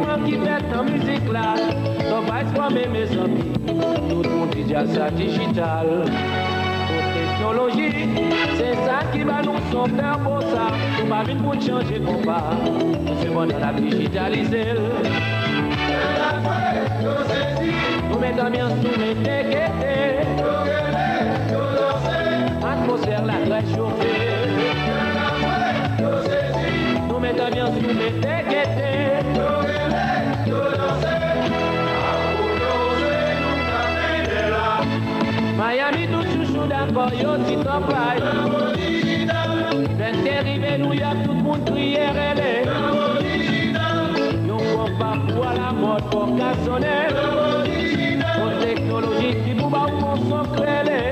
moi qui fait la musique là. Donc, va exprimer mes amis. Tout le monde dit déjà ça digital. Technologie, c'est ça qui va nous sauver pour ça. Nous pas vite pour changer combat. C'est bon dans la digitaliser. Nous mettons bien sous mes déguetés. Atmosphère la très chauffée. Nous mettons bien sous mes déguetés. Miami tout chouchou d'accord, yo si top life. Quand arrivé New York, tout le monde criait relé. Yo croit pas pour la mode pour cassonner. Pour technologie qui vous va pour s'encréler.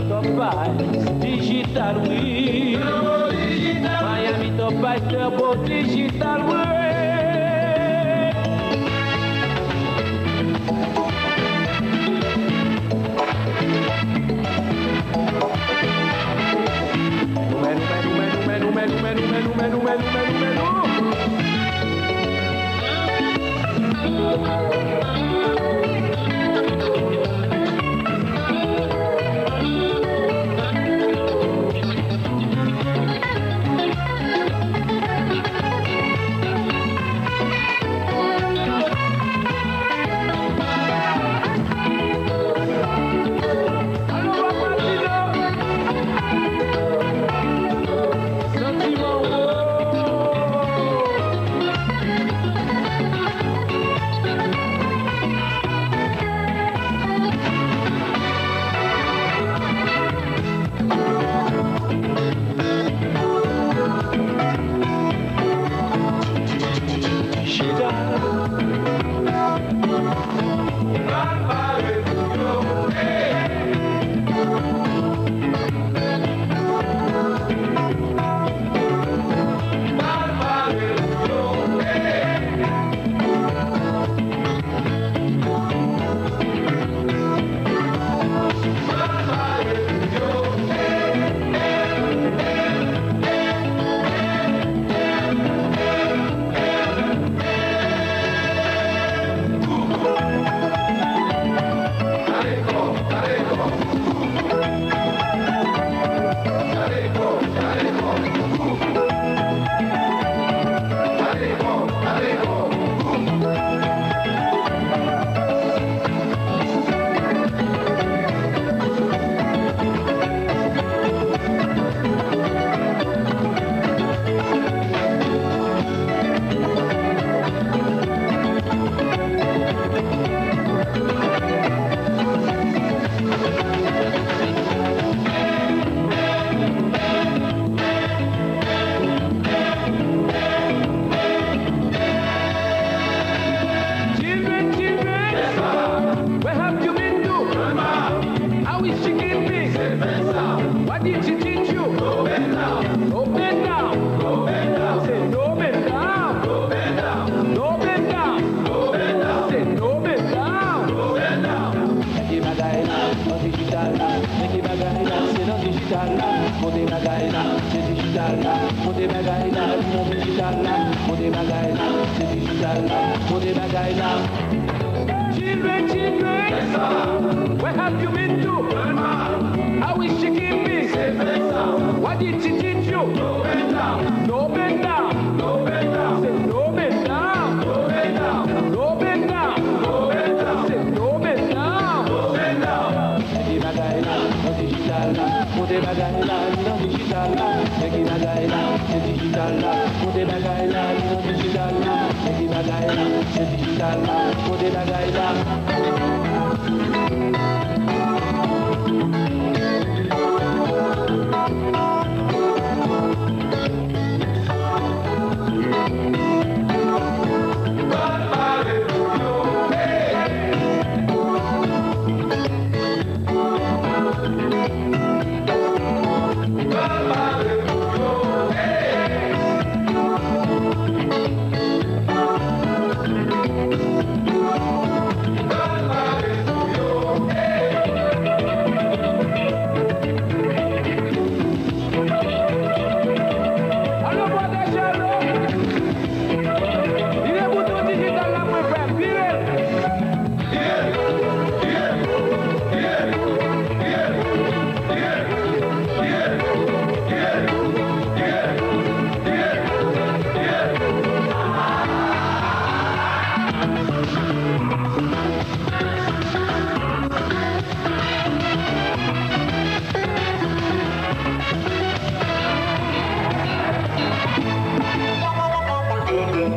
Top life, digital oui. Miami top life, turbo digital oui.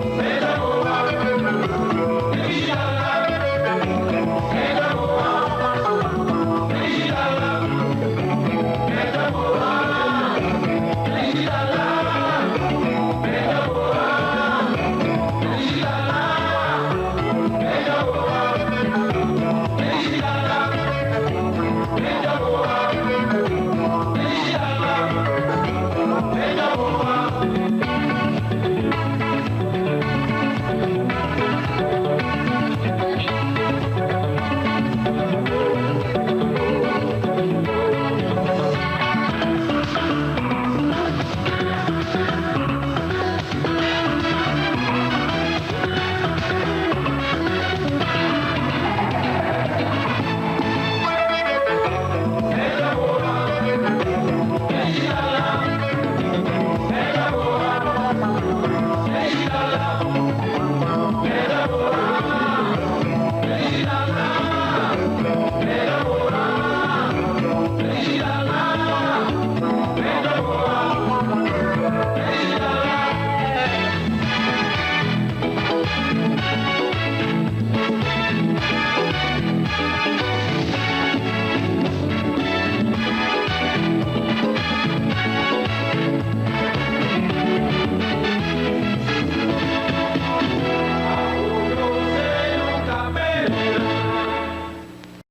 C'est